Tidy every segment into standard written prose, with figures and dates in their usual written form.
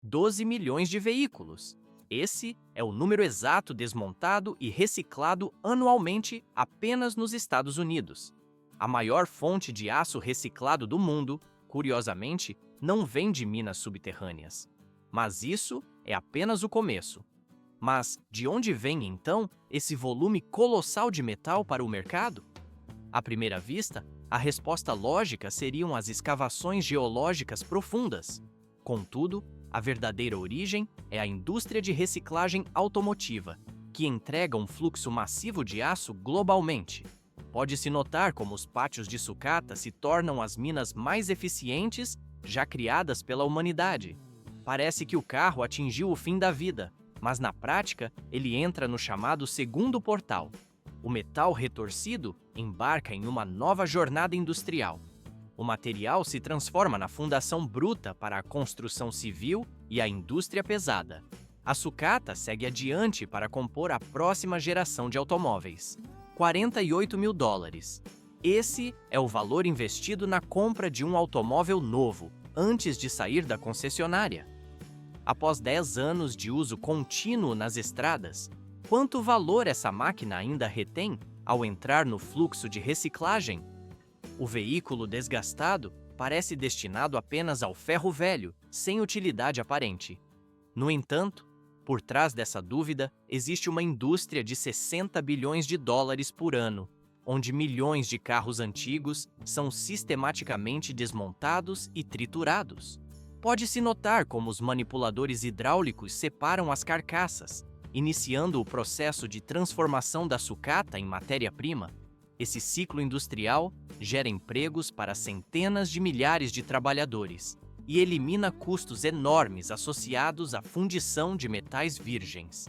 12 milhões de veículos. Esse é o número exato desmontado e reciclado anualmente apenas nos Estados Unidos. A maior fonte de aço reciclado do mundo, curiosamente, não vem de minas subterrâneas. Mas isso é apenas o começo. Mas de onde vem então esse volume colossal de metal para o mercado? À primeira vista, a resposta lógica seriam as escavações geológicas profundas. Contudo, a verdadeira origem é a indústria de reciclagem automotiva, que entrega um fluxo massivo de aço globalmente. Pode-se notar como os pátios de sucata se tornam as minas mais eficientes já criadas pela humanidade. Parece que o carro atingiu o fim da vida, mas na prática ele entra no chamado segundo portal. O metal retorcido embarca em uma nova jornada industrial. O material se transforma na fundação bruta para a construção civil e a indústria pesada. A sucata segue adiante para compor a próxima geração de automóveis. 48 mil dólares. Esse é o valor investido na compra de um automóvel novo, antes de sair da concessionária. Após 10 anos de uso contínuo nas estradas, quanto valor essa máquina ainda retém ao entrar no fluxo de reciclagem? O veículo desgastado parece destinado apenas ao ferro velho, sem utilidade aparente. No entanto, por trás dessa dúvida, existe uma indústria de 60 bilhões de dólares por ano, onde milhões de carros antigos são sistematicamente desmontados e triturados. Pode-se notar como os manipuladores hidráulicos separam as carcaças, iniciando o processo de transformação da sucata em matéria-prima. Esse ciclo industrial gera empregos para centenas de milhares de trabalhadores e elimina custos enormes associados à fundição de metais virgens.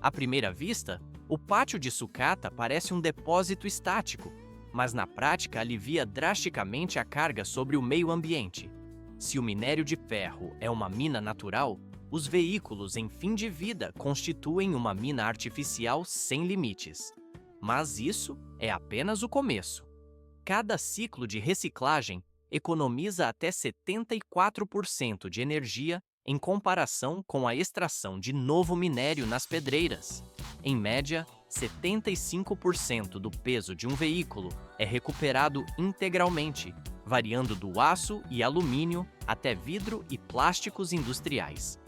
À primeira vista, o pátio de sucata parece um depósito estático, mas na prática alivia drasticamente a carga sobre o meio ambiente. Se o minério de ferro é uma mina natural, os veículos em fim de vida constituem uma mina artificial sem limites. Mas isso é apenas o começo. Cada ciclo de reciclagem economiza até 74% de energia em comparação com a extração de novo minério nas pedreiras. Em média, 75% do peso de um veículo é recuperado integralmente, variando do aço e alumínio até vidro e plásticos industriais.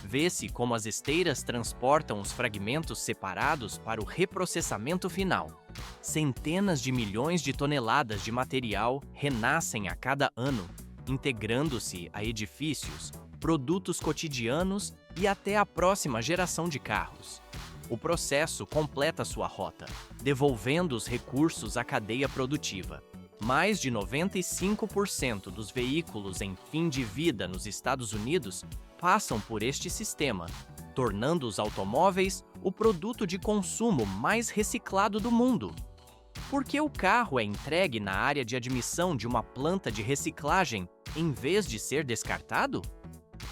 Vê-se como as esteiras transportam os fragmentos separados para o reprocessamento final. Centenas de milhões de toneladas de material renascem a cada ano, integrando-se a edifícios, produtos cotidianos e até a próxima geração de carros. O processo completa sua rota, devolvendo os recursos à cadeia produtiva. Mais de 95% dos veículos em fim de vida nos Estados Unidos passam por este sistema, tornando os automóveis o produto de consumo mais reciclado do mundo. Por que o carro é entregue na área de admissão de uma planta de reciclagem em vez de ser descartado?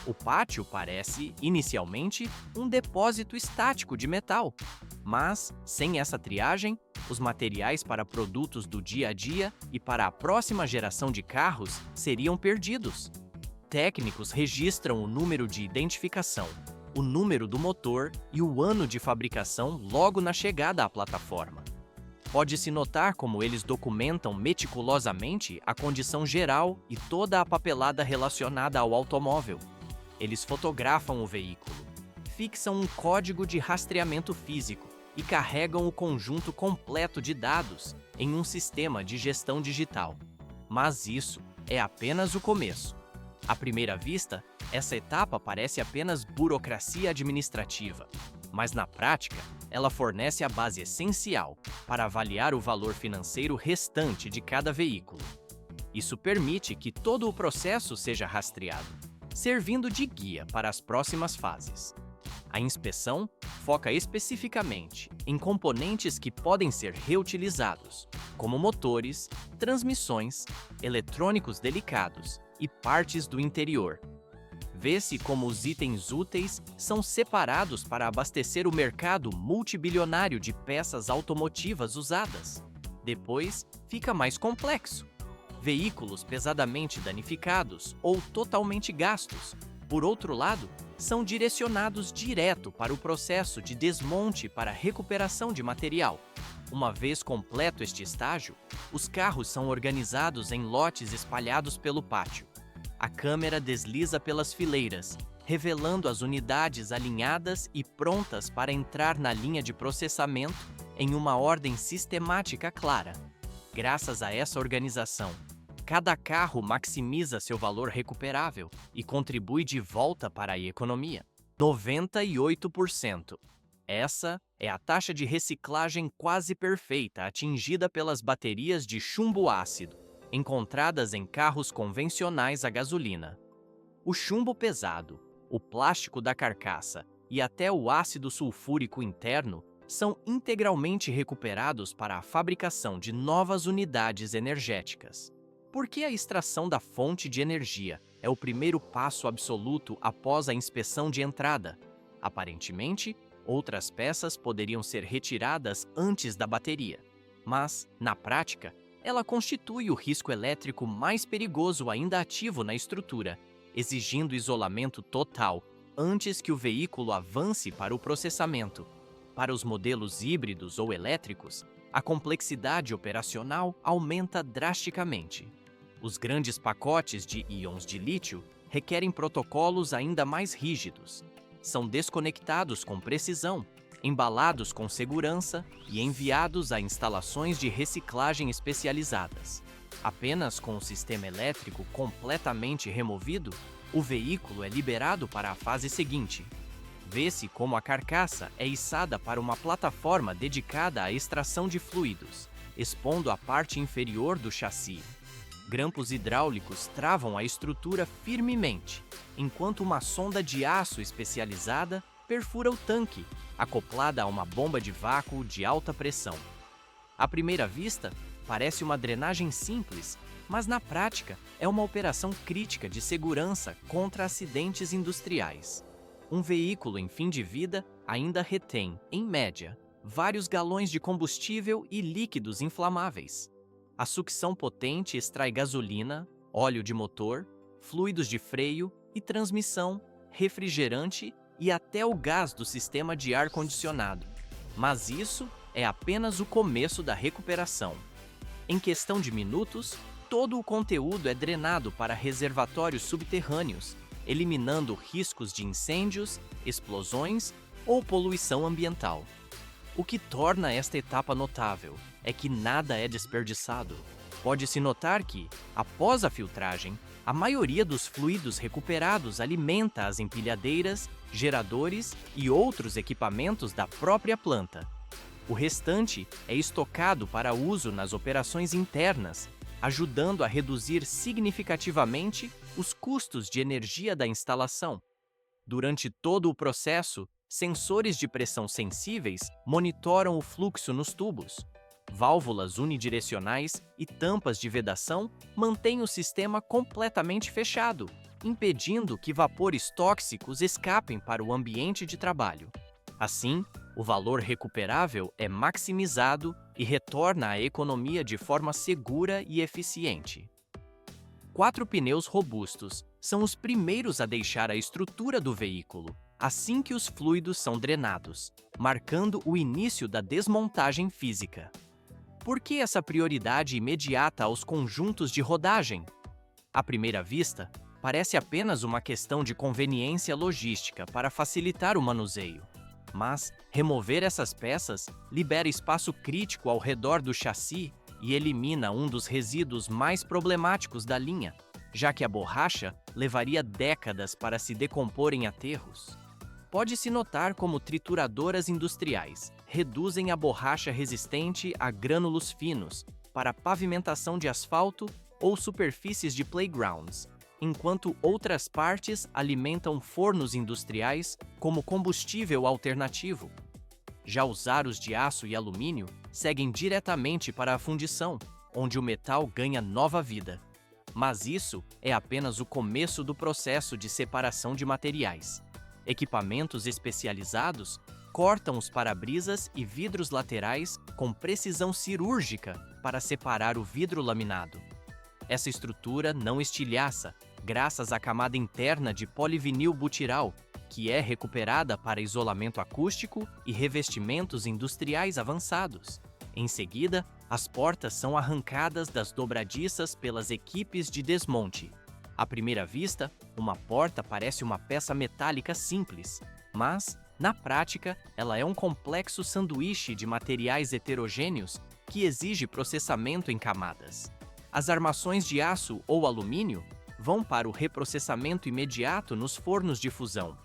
O pátio parece, inicialmente, um depósito estático de metal. Mas, sem essa triagem, os materiais para produtos do dia a dia e para a próxima geração de carros seriam perdidos. Técnicos registram o número de identificação, o número do motor e o ano de fabricação logo na chegada à plataforma. Pode-se notar como eles documentam meticulosamente a condição geral e toda a papelada relacionada ao automóvel. Eles fotografam o veículo, fixam um código de rastreamento físico e carregam o conjunto completo de dados em um sistema de gestão digital. Mas isso é apenas o começo. À primeira vista, essa etapa parece apenas burocracia administrativa, mas na prática, ela fornece a base essencial para avaliar o valor financeiro restante de cada veículo. Isso permite que todo o processo seja rastreado, servindo de guia para as próximas fases. A inspeção foca especificamente em componentes que podem ser reutilizados, como motores, transmissões, eletrônicos delicados e partes do interior. Vê-se como os itens úteis são separados para abastecer o mercado multibilionário de peças automotivas usadas. Depois, fica mais complexo. Veículos pesadamente danificados ou totalmente gastos, por outro lado, são direcionados direto para o processo de desmonte para recuperação de material. Uma vez completo este estágio, os carros são organizados em lotes espalhados pelo pátio. A câmera desliza pelas fileiras, revelando as unidades alinhadas e prontas para entrar na linha de processamento em uma ordem sistemática clara. Graças a essa organização, cada carro maximiza seu valor recuperável e contribui de volta para a economia. 98%. Essa é a taxa de reciclagem quase perfeita atingida pelas baterias de chumbo ácido, encontradas em carros convencionais a gasolina. O chumbo pesado, o plástico da carcaça e até o ácido sulfúrico interno são integralmente recuperados para a fabricação de novas unidades energéticas. Por que a extração da fonte de energia é o primeiro passo absoluto após a inspeção de entrada? Aparentemente, outras peças poderiam ser retiradas antes da bateria. Mas, na prática, ela constitui o risco elétrico mais perigoso ainda ativo na estrutura, exigindo isolamento total antes que o veículo avance para o processamento. Para os modelos híbridos ou elétricos, a complexidade operacional aumenta drasticamente. Os grandes pacotes de íons de lítio requerem protocolos ainda mais rígidos. São desconectados com precisão, embalados com segurança e enviados a instalações de reciclagem especializadas. Apenas com o sistema elétrico completamente removido, o veículo é liberado para a fase seguinte. Vê-se como a carcaça é içada para uma plataforma dedicada à extração de fluidos, expondo a parte inferior do chassi. Grampos hidráulicos travam a estrutura firmemente, enquanto uma sonda de aço especializada perfura o tanque, acoplada a uma bomba de vácuo de alta pressão. À primeira vista, parece uma drenagem simples, mas na prática é uma operação crítica de segurança contra acidentes industriais. Um veículo em fim de vida ainda retém, em média, vários galões de combustível e líquidos inflamáveis. A sucção potente extrai gasolina, óleo de motor, fluidos de freio e transmissão, refrigerante e até o gás do sistema de ar-condicionado. Mas isso é apenas o começo da recuperação. Em questão de minutos, todo o conteúdo é drenado para reservatórios subterrâneos, eliminando riscos de incêndios, explosões ou poluição ambiental. O que torna esta etapa notável é que nada é desperdiçado. Pode-se notar que, após a filtragem, a maioria dos fluidos recuperados alimenta as empilhadeiras, geradores e outros equipamentos da própria planta. O restante é estocado para uso nas operações internas, ajudando a reduzir significativamente os custos de energia da instalação. Durante todo o processo, sensores de pressão sensíveis monitoram o fluxo nos tubos. Válvulas unidirecionais e tampas de vedação mantêm o sistema completamente fechado, impedindo que vapores tóxicos escapem para o ambiente de trabalho. Assim, o valor recuperável é maximizado e retorna à economia de forma segura e eficiente. 4 pneus robustos são os primeiros a deixar a estrutura do veículo, assim que os fluidos são drenados, marcando o início da desmontagem física. Por que essa prioridade imediata aos conjuntos de rodagem? À primeira vista, parece apenas uma questão de conveniência logística para facilitar o manuseio. Mas remover essas peças libera espaço crítico ao redor do chassi e elimina um dos resíduos mais problemáticos da linha, já que a borracha levaria décadas para se decompor em aterros. Pode-se notar como trituradoras industriais reduzem a borracha resistente a grânulos finos para pavimentação de asfalto ou superfícies de playgrounds, enquanto outras partes alimentam fornos industriais como combustível alternativo. Já os aros de aço e alumínio seguem diretamente para a fundição, onde o metal ganha nova vida. Mas isso é apenas o começo do processo de separação de materiais. Equipamentos especializados cortam os para-brisas e vidros laterais com precisão cirúrgica para separar o vidro laminado. Essa estrutura não estilhaça, graças à camada interna de polivinil butiral, que é recuperada para isolamento acústico e revestimentos industriais avançados. Em seguida, as portas são arrancadas das dobradiças pelas equipes de desmonte. À primeira vista, uma porta parece uma peça metálica simples, mas, na prática, ela é um complexo sanduíche de materiais heterogêneos que exige processamento em camadas. As armações de aço ou alumínio vão para o reprocessamento imediato nos fornos de fusão.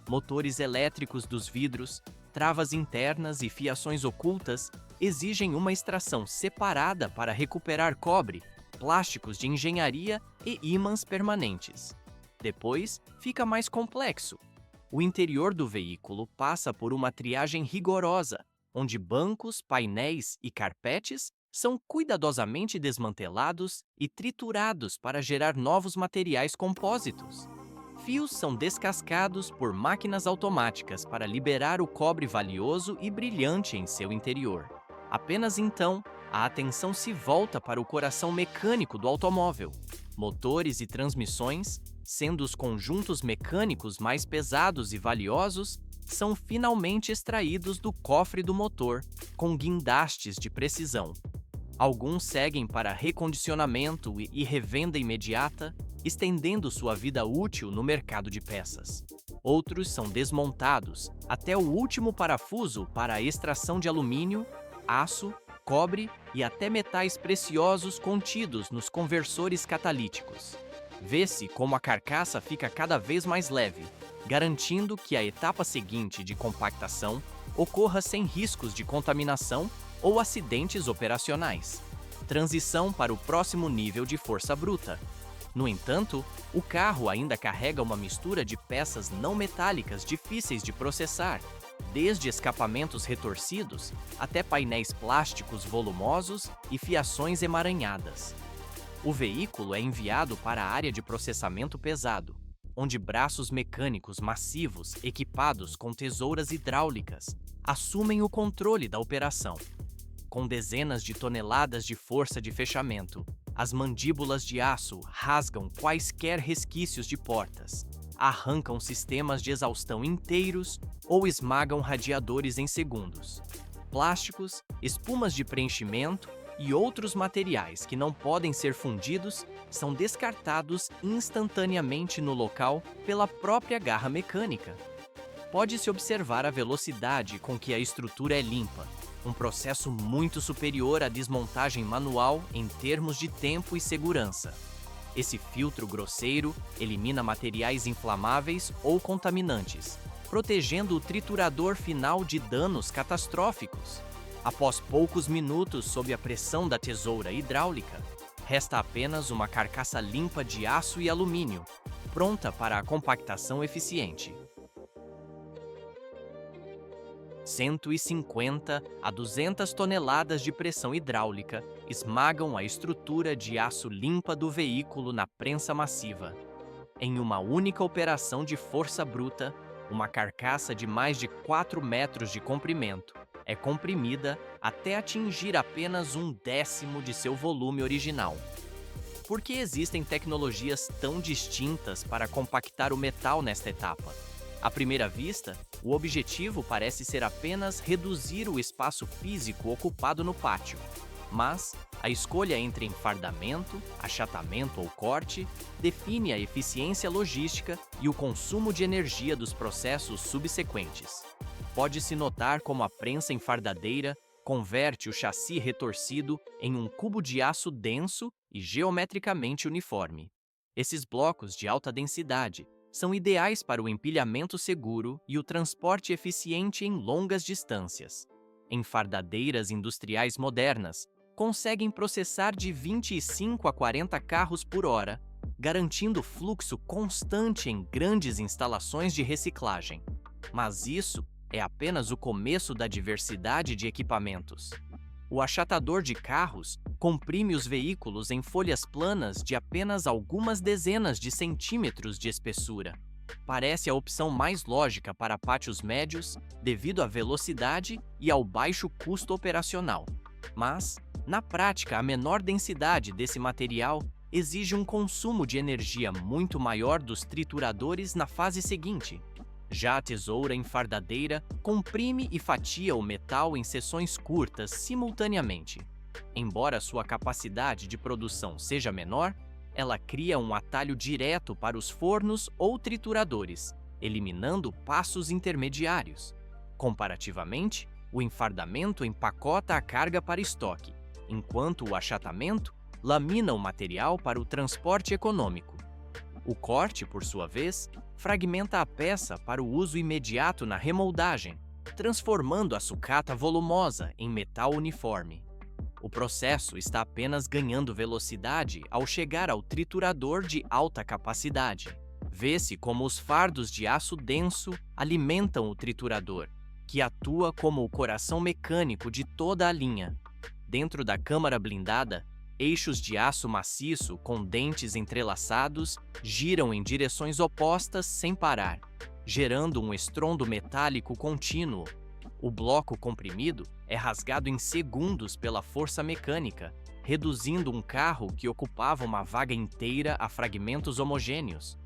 Motores elétricos dos vidros, travas internas e fiações ocultas exigem uma extração separada para recuperar cobre, plásticos de engenharia e ímãs permanentes. Depois, fica mais complexo. O interior do veículo passa por uma triagem rigorosa, onde bancos, painéis e carpetes são cuidadosamente desmantelados e triturados para gerar novos materiais compósitos. Fios são descascados por máquinas automáticas para liberar o cobre valioso e brilhante em seu interior. Apenas então, a atenção se volta para o coração mecânico do automóvel. Motores e transmissões, sendo os conjuntos mecânicos mais pesados e valiosos, são finalmente extraídos do cofre do motor, com guindastes de precisão. Alguns seguem para recondicionamento e revenda imediata, estendendo sua vida útil no mercado de peças. Outros são desmontados até o último parafuso para a extração de alumínio, aço, cobre e até metais preciosos contidos nos conversores catalíticos. Vê-se como a carcaça fica cada vez mais leve, garantindo que a etapa seguinte de compactação ocorra sem riscos de contaminação ou acidentes operacionais. Transição para o próximo nível de força bruta. No entanto, o carro ainda carrega uma mistura de peças não metálicas difíceis de processar, desde escapamentos retorcidos até painéis plásticos volumosos e fiações emaranhadas. O veículo é enviado para a área de processamento pesado, onde braços mecânicos massivos equipados com tesouras hidráulicas assumem o controle da operação. Com dezenas de toneladas de força de fechamento, as mandíbulas de aço rasgam quaisquer resquícios de portas, arrancam sistemas de exaustão inteiros ou esmagam radiadores em segundos. Plásticos, espumas de preenchimento e outros materiais que não podem ser fundidos são descartados instantaneamente no local pela própria garra mecânica. Pode-se observar a velocidade com que a estrutura é limpa, um processo muito superior à desmontagem manual em termos de tempo e segurança. Esse filtro grosseiro elimina materiais inflamáveis ou contaminantes, protegendo o triturador final de danos catastróficos. Após poucos minutos sob a pressão da tesoura hidráulica, resta apenas uma carcaça limpa de aço e alumínio, pronta para a compactação eficiente. 150 a 200 toneladas de pressão hidráulica esmagam a estrutura de aço limpa do veículo na prensa massiva. Em uma única operação de força bruta, uma carcaça de mais de 4 metros de comprimento é comprimida até atingir apenas 1/10 de seu volume original. Por que existem tecnologias tão distintas para compactar o metal nesta etapa? À primeira vista, o objetivo parece ser apenas reduzir o espaço físico ocupado no pátio. Mas a escolha entre enfardamento, achatamento ou corte define a eficiência logística e o consumo de energia dos processos subsequentes. Pode-se notar como a prensa enfardadeira converte o chassi retorcido em um cubo de aço denso e geometricamente uniforme. Esses blocos de alta densidade são ideais para o empilhamento seguro e o transporte eficiente em longas distâncias. Enfardadeiras industriais modernas conseguem processar de 25 a 40 carros por hora, garantindo fluxo constante em grandes instalações de reciclagem. Mas isso é apenas o começo da diversidade de equipamentos. O achatador de carros comprime os veículos em folhas planas de apenas algumas dezenas de centímetros de espessura. Parece a opção mais lógica para pátios médios devido à velocidade e ao baixo custo operacional. Mas, na prática, a menor densidade desse material exige um consumo de energia muito maior dos trituradores na fase seguinte. Já a tesoura enfardadeira comprime e fatia o metal em seções curtas simultaneamente. Embora sua capacidade de produção seja menor, ela cria um atalho direto para os fornos ou trituradores, eliminando passos intermediários. Comparativamente, o enfardamento empacota a carga para estoque, enquanto o achatamento lamina o material para o transporte econômico. O corte, por sua vez, fragmenta a peça para o uso imediato na remoldagem, transformando a sucata volumosa em metal uniforme. O processo está apenas ganhando velocidade ao chegar ao triturador de alta capacidade. Vê-se como os fardos de aço denso alimentam o triturador, que atua como o coração mecânico de toda a linha. Dentro da câmara blindada, eixos de aço maciço com dentes entrelaçados giram em direções opostas sem parar, gerando um estrondo metálico contínuo. O bloco comprimido é rasgado em segundos pela força mecânica, reduzindo um carro que ocupava uma vaga inteira a fragmentos homogêneos.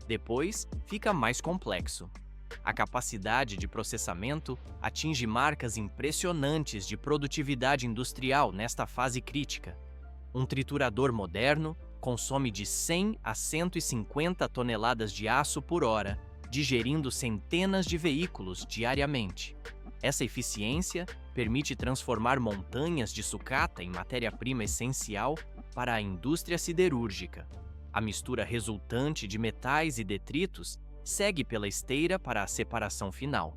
Depois, fica mais complexo. A capacidade de processamento atinge marcas impressionantes de produtividade industrial nesta fase crítica. Um triturador moderno consome de 100 a 150 toneladas de aço por hora, digerindo centenas de veículos diariamente. Essa eficiência permite transformar montanhas de sucata em matéria-prima essencial para a indústria siderúrgica. A mistura resultante de metais e detritos segue pela esteira para a separação final.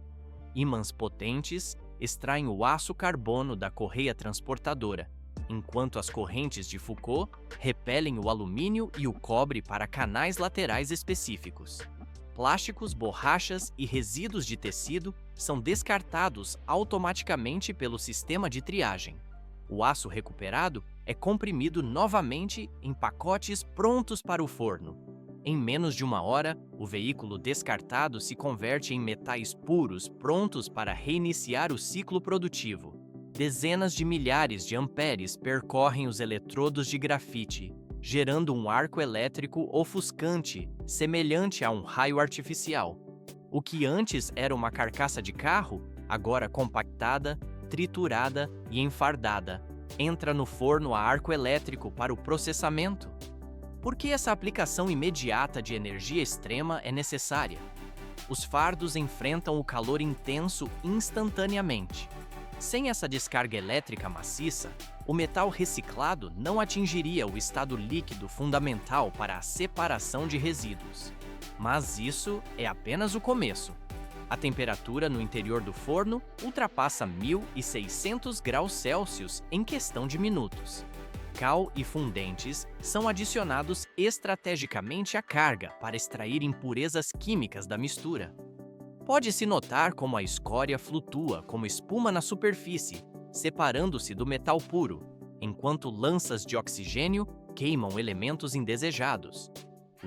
Ímãs potentes extraem o aço carbono da correia transportadora, enquanto as correntes de Foucault repelem o alumínio e o cobre para canais laterais específicos. Plásticos, borrachas e resíduos de tecido são descartados automaticamente pelo sistema de triagem. O aço recuperado é comprimido novamente em pacotes prontos para o forno. Em menos de uma hora, o veículo descartado se converte em metais puros prontos para reiniciar o ciclo produtivo. Dezenas de milhares de amperes percorrem os eletrodos de grafite, gerando um arco elétrico ofuscante, semelhante a um raio artificial. O que antes era uma carcaça de carro, agora compactada, triturada e enfardada, entra no forno a arco elétrico para o processamento. Por que essa aplicação imediata de energia extrema é necessária? Os fardos enfrentam o calor intenso instantaneamente. Sem essa descarga elétrica maciça, o metal reciclado não atingiria o estado líquido fundamental para a separação de resíduos. Mas isso é apenas o começo. A temperatura no interior do forno ultrapassa 1.600 graus Celsius em questão de minutos. Cal e fundentes são adicionados estrategicamente à carga para extrair impurezas químicas da mistura. Pode-se notar como a escória flutua como espuma na superfície, separando-se do metal puro, enquanto lanças de oxigênio queimam elementos indesejados.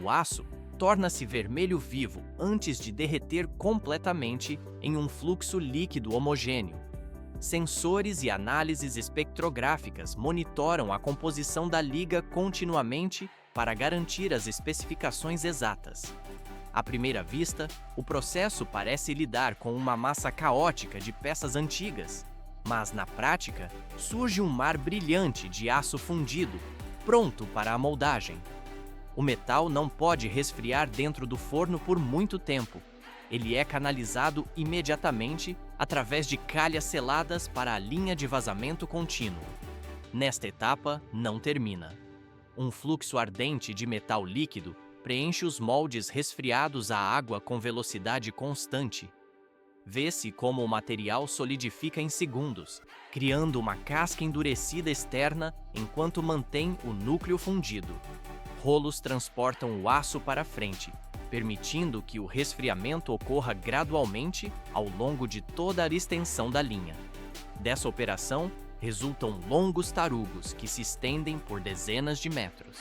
O aço torna-se vermelho vivo antes de derreter completamente em um fluxo líquido homogêneo. Sensores e análises espectrográficas monitoram a composição da liga continuamente para garantir as especificações exatas. À primeira vista, o processo parece lidar com uma massa caótica de peças antigas, mas na prática, surge um mar brilhante de aço fundido, pronto para a moldagem. O metal não pode resfriar dentro do forno por muito tempo. Ele é canalizado imediatamente através de calhas seladas para a linha de vazamento contínuo. Nesta etapa, não termina. Um fluxo ardente de metal líquido preenche os moldes resfriados à água com velocidade constante. Vê-se como o material solidifica em segundos, criando uma casca endurecida externa enquanto mantém o núcleo fundido. Rolos transportam o aço para frente, permitindo que o resfriamento ocorra gradualmente ao longo de toda a extensão da linha. Dessa operação, resultam longos tarugos que se estendem por dezenas de metros.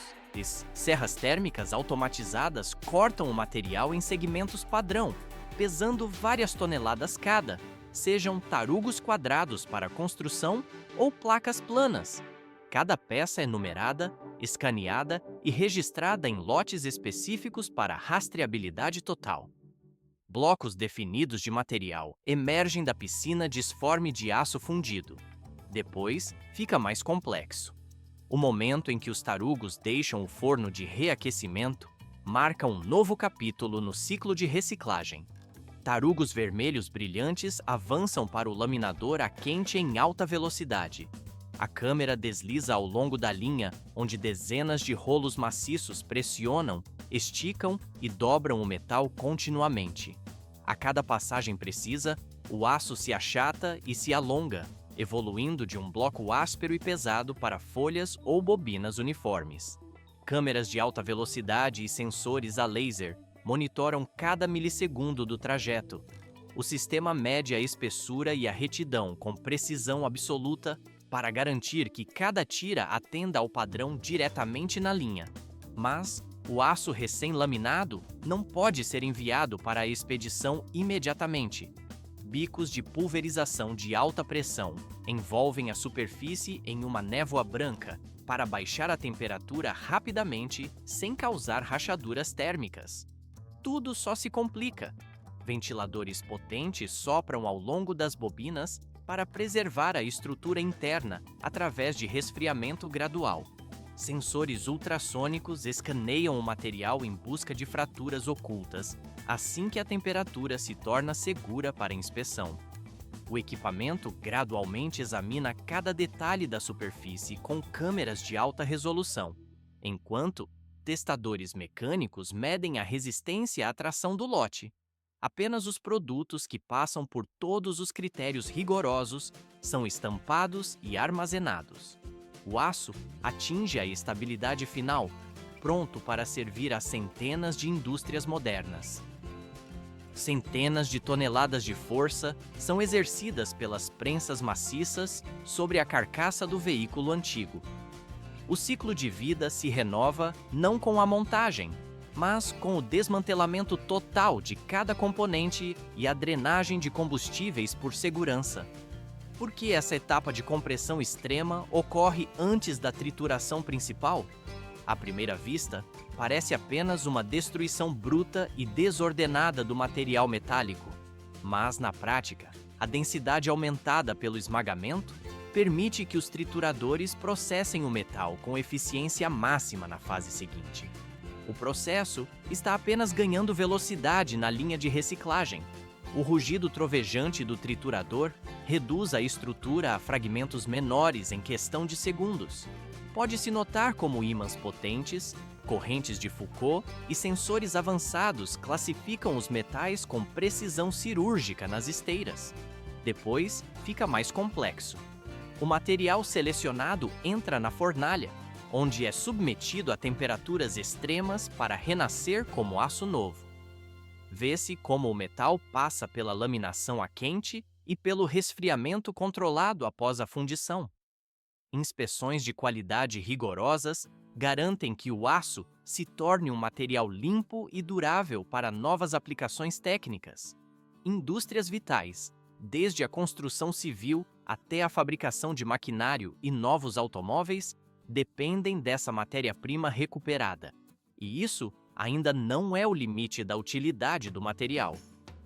Serras térmicas automatizadas cortam o material em segmentos padrão, pesando várias toneladas cada, sejam tarugos quadrados para construção ou placas planas. Cada peça é numerada, escaneada e registrada em lotes específicos para rastreabilidade total. Blocos definidos de material emergem da piscina disforme de aço fundido. Depois, fica mais complexo. O momento em que os tarugos deixam o forno de reaquecimento marca um novo capítulo no ciclo de reciclagem. Tarugos vermelhos brilhantes avançam para o laminador a quente em alta velocidade. A câmera desliza ao longo da linha, onde dezenas de rolos maciços pressionam, esticam e dobram o metal continuamente. A cada passagem precisa, o aço se achata e se alonga, evoluindo de um bloco áspero e pesado para folhas ou bobinas uniformes. Câmeras de alta velocidade e sensores a laser monitoram cada milissegundo do trajeto. O sistema mede a espessura e a retidão com precisão absoluta para garantir que cada tira atenda ao padrão diretamente na linha. Mas o aço recém-laminado não pode ser enviado para a expedição imediatamente. Bicos de pulverização de alta pressão envolvem a superfície em uma névoa branca para baixar a temperatura rapidamente sem causar rachaduras térmicas. Tudo só se complica. Ventiladores potentes sopram ao longo das bobinas para preservar a estrutura interna através de resfriamento gradual. Sensores ultrassônicos escaneiam o material em busca de fraturas ocultas, assim que a temperatura se torna segura para inspeção. O equipamento gradualmente examina cada detalhe da superfície com câmeras de alta resolução, enquanto testadores mecânicos medem a resistência à tração do lote. Apenas os produtos que passam por todos os critérios rigorosos são estampados e armazenados. O aço atinge a estabilidade final, pronto para servir a centenas de indústrias modernas. Centenas de toneladas de força são exercidas pelas prensas maciças sobre a carcaça do veículo antigo. O ciclo de vida se renova não com a montagem, mas com o desmantelamento total de cada componente e a drenagem de combustíveis por segurança. Por que essa etapa de compressão extrema ocorre antes da trituração principal? À primeira vista, parece apenas uma destruição bruta e desordenada do material metálico. Mas, na prática, a densidade aumentada pelo esmagamento permite que os trituradores processem o metal com eficiência máxima na fase seguinte. O processo está apenas ganhando velocidade na linha de reciclagem. O rugido trovejante do triturador reduz a estrutura a fragmentos menores em questão de segundos. Pode-se notar como ímãs potentes, correntes de Foucault e sensores avançados classificam os metais com precisão cirúrgica nas esteiras. Depois, fica mais complexo. O material selecionado entra na fornalha, onde é submetido a temperaturas extremas para renascer como aço novo. Vê-se como o metal passa pela laminação a quente e pelo resfriamento controlado após a fundição. Inspeções de qualidade rigorosas garantem que o aço se torne um material limpo e durável para novas aplicações técnicas. Indústrias vitais, desde a construção civil até a fabricação de maquinário e novos automóveis, dependem dessa matéria-prima recuperada. E isso ainda não é o limite da utilidade do material.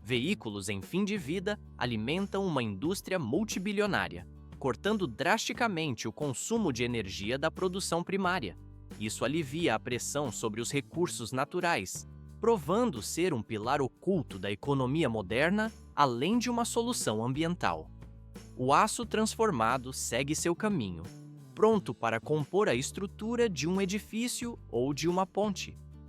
Veículos em fim de vida alimentam uma indústria multibilionária, cortando drasticamente o consumo de energia da produção primária. Isso alivia a pressão sobre os recursos naturais, provando ser um pilar oculto da economia moderna, além de uma solução ambiental. O aço transformado segue seu caminho, pronto para compor a estrutura de um edifício ou de uma ponte.